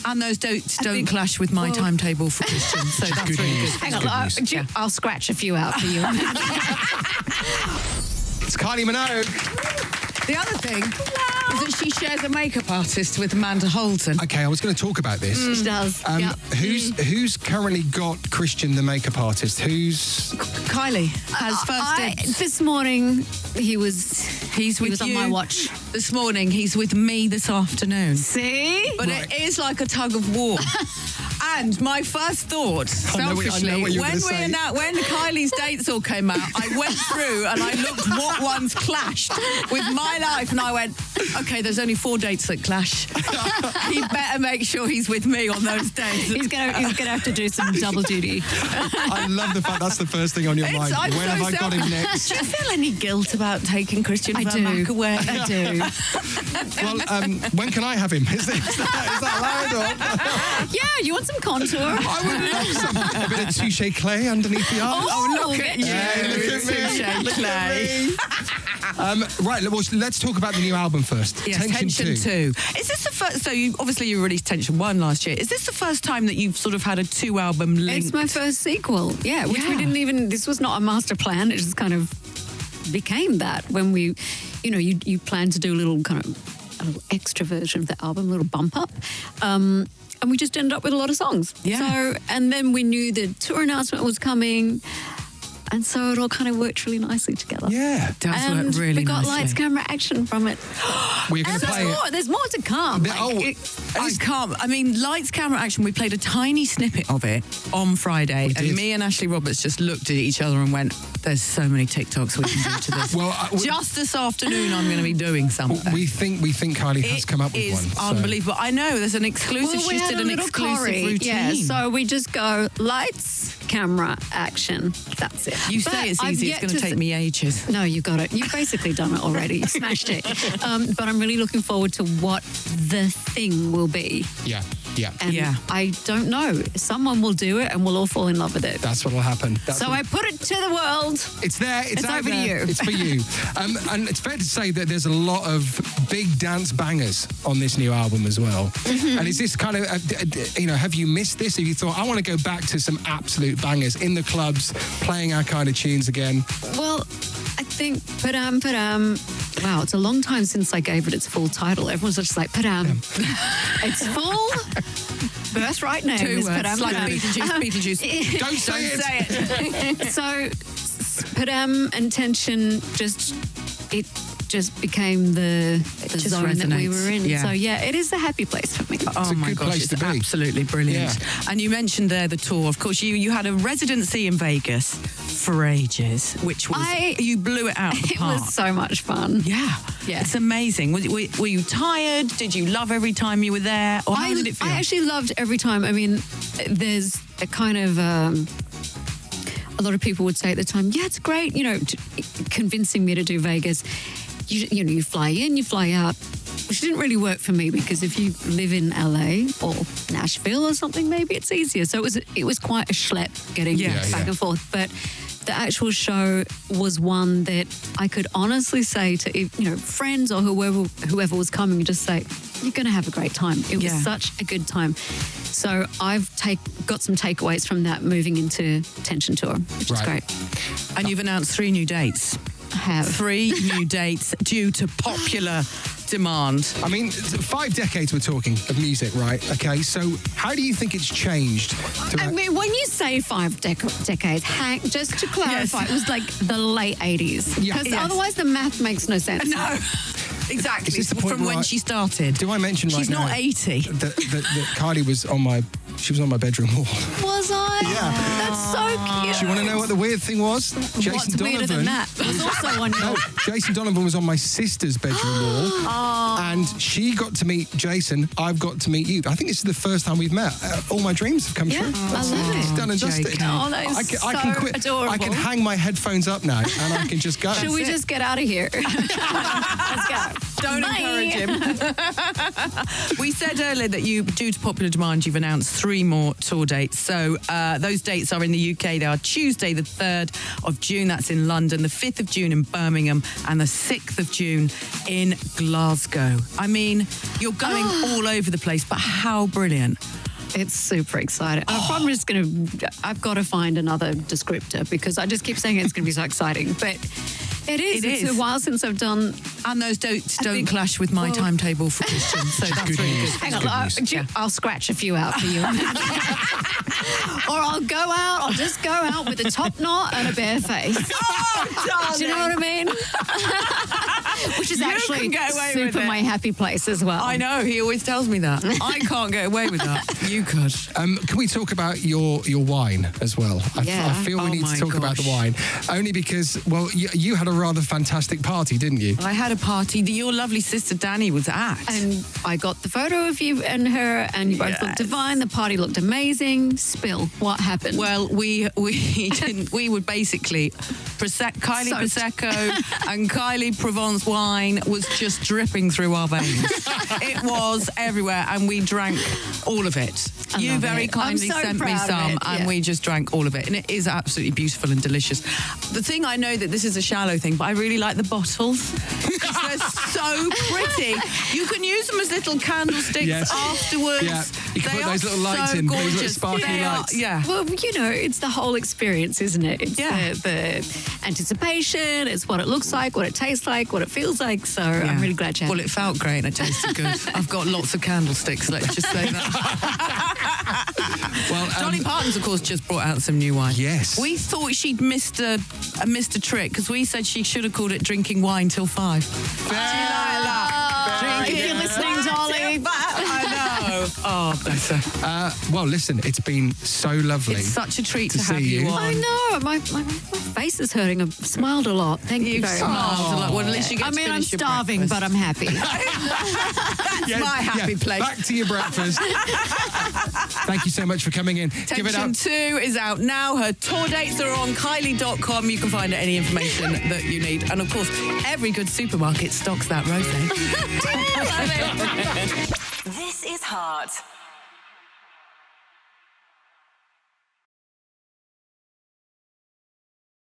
And those dates don't clash with my timetable for Christian, so that's good really news. good. Hang on, I'll scratch a few out for you. It's Kylie Minogue. The other thing is that she shares a makeup artist with Amanda Holden. Okay, I was going to talk about this. She does. Yep. Who's currently got Christian the makeup artist? Who's Kylie has first dibs. This morning, he was on my watch. This morning, he's with me this afternoon. See? But it is like a tug of war. And my first thought, selfishly, when Kylie's dates all came out, I went through and I looked what ones clashed with my life, and I went, okay, there's only 4 dates that clash. He better make sure he's with me on those dates. He's gonna have to do some double duty. I love the fact that's the first thing on your mind. I'm When have so I got him next? Do you feel any guilt about taking Christian Vermack away? I do. Well, when can I have him? Is that allowed? Or? Yeah, you want some contour? I would love some. A bit of touche clay underneath the eyes. Oh, look at you. Yeah, look at me. Touche clay. Right, well, let's talk about the new album first. Yes, Tension 2. Is this the first? So you released Tension 1 last year. Is this the first time that you've sort of had a 2-album link? It's my first sequel. Yeah, which we didn't even. This was not a master plan. It just kind of became that when we, you plan to do a little extra version of the album, a little bump up. And we just ended up with a lot of songs. Yeah. So, and then we knew the tour announcement was coming. And so it all kind of worked really nicely together. Yeah. Does and work really we got nicely. lights, camera, action from it. We're going to play it. There's more to come. Lights, camera, action. We played a tiny snippet of it on Friday, and me and Ashley Roberts just looked at each other and went, there's so many TikToks we can do to this. Well, just this afternoon I'm going to be doing something. We think Kylie has come up with one. It is unbelievable. I know, there's an exclusive. We She's had did an exclusive routine. Yeah, so we just go lights, camera, action. That's it. You say it's easy, it's going to take me ages. No, you got it. You've basically done it already. You smashed it. But I'm really looking forward to what the thing will be. Yeah. And I don't know. Someone will do it and we'll all fall in love with it. That's what will happen. I put it to the world. It's there. It's out over there. to you. It's for you. And it's fair to say that there's a lot of big dance bangers on this new album as well. Mm-hmm. And is this kind of, have you missed this? Have you thought, I want to go back to some absolute bangers in the clubs, playing our kind of tunes again? Well, I think Padam. Wow, it's a long time since I gave it its full title. Everyone's just like, Padam. Its full birthright name 2 is words, Padam. like Padam. Beetlejuice. Don't say it. So, Padam and Tension just became the zone that we were in. Yeah. So, it is a happy place for me. Oh my good gosh, place it's to be. absolutely brilliant. Yeah. And you mentioned there the tour. Of course, you had a residency in Vegas for ages, which was you blew it out of the It park. was so much fun. Yeah. It's amazing. Were you tired? Did you love every time you were there? Or how did it feel? I actually loved every time. I mean, there's a kind of... a lot of people would say at the time, yeah, it's great, convincing me to do Vegas. You fly in, you fly out, which didn't really work for me because if you live in LA or Nashville or something, maybe it's easier. So it was quite a schlep getting back and forth. But the actual show was one that I could honestly say to friends or whoever was coming, just say, you're going to have a great time. It was such a good time. So I've got some takeaways from that moving into Tension Tour, which is great. And you've announced 3 new dates. I have. 3 new dates due to popular demand. I mean, 5 decades we're talking of music, right? Okay, so how do you think it's changed? I mean, when you say 5 decades, just to clarify, it was like the late 80s. Because otherwise the math makes no sense. No. Exactly. Is this the point from when she started. Do I mention She's right now? She's not 80. That Kylie was on my bedroom wall. Was I? Yeah. That's so cute. Do you want to know what the weird thing was? What's weirder than that? It was also on your... Jason Donovan was on my sister's bedroom wall. And she got to meet Jason. I've got to meet you. I think this is the first time we've met. All my dreams have come true. I love it. It's done and dusted. Oh, that is adorable. I can hang my headphones up now and I can just go. Should we just get out of here? Let's go. Don't encourage him. We said earlier that due to popular demand, you've announced 3 more tour dates. So those dates are in the UK. They are Tuesday, the 3rd of June. That's in London. The 5th of June in Birmingham. And the 6th of June in Glasgow. I mean, you're going all over the place, but how brilliant. It's super exciting. I've got to find another descriptor because I just keep saying it's going to be so exciting. But it's a while since I've done. And those dates don't clash with my timetable for Christian, so that's really good. Hang on, I'll scratch a few out for you. Or I'll just go out with a top knot and a bare face. Do you know what I mean? Which is actually super my happy place as well. I know, he always tells me that. I can't get away with that. You could. Can we talk about your wine as well? I feel we need to talk about the wine. Only because, well, you had a rather fantastic party, didn't you? I had a party that your lovely sister Danny was at. And I got the photo of you and her, and you both looked divine. The party looked amazing. Spill, what happened? Well, we didn't. We would basically Kylie Prosecco and Kylie Provence wine was just dripping through our veins. It was everywhere, and we drank all of it. You very kindly sent me some, and we just drank all of it. And it is absolutely beautiful and delicious. The thing, I know that this is a shallow thing, but I really like the bottles. Because they're so pretty. You can use them as little candlesticks afterwards. Yeah, you can put those little lights in, those little sparkly lights. Well, it's the whole experience, isn't it? It's the anticipation, it's what it looks like, what it tastes like, what it feels like. So I'm really glad you had Well, it felt great and it tasted good. I've got lots of candlesticks, let's just say that. Well, Dolly Parton's, of course, just brought out some new wine. Yes. We thought she'd missed a trick because we said she should have called it drinking wine till 5. If you're listening, Dolly. I know. Oh, bless her. Well, listen, it's been so lovely. It's such a treat to see have you on. I know. My face is hurting. I've smiled a lot. Thank you very much. A lot. Well, at least you get to I'm finish your starving, breakfast. but I'm happy. That's my happy place. Back to your breakfast. Thank you so much for coming in. Give it up. Tension 2 is out now. Her tour dates are on Kylie.com. You can find any information that you need. And, of course, every good supermarket stocks that rosé. This is Heart.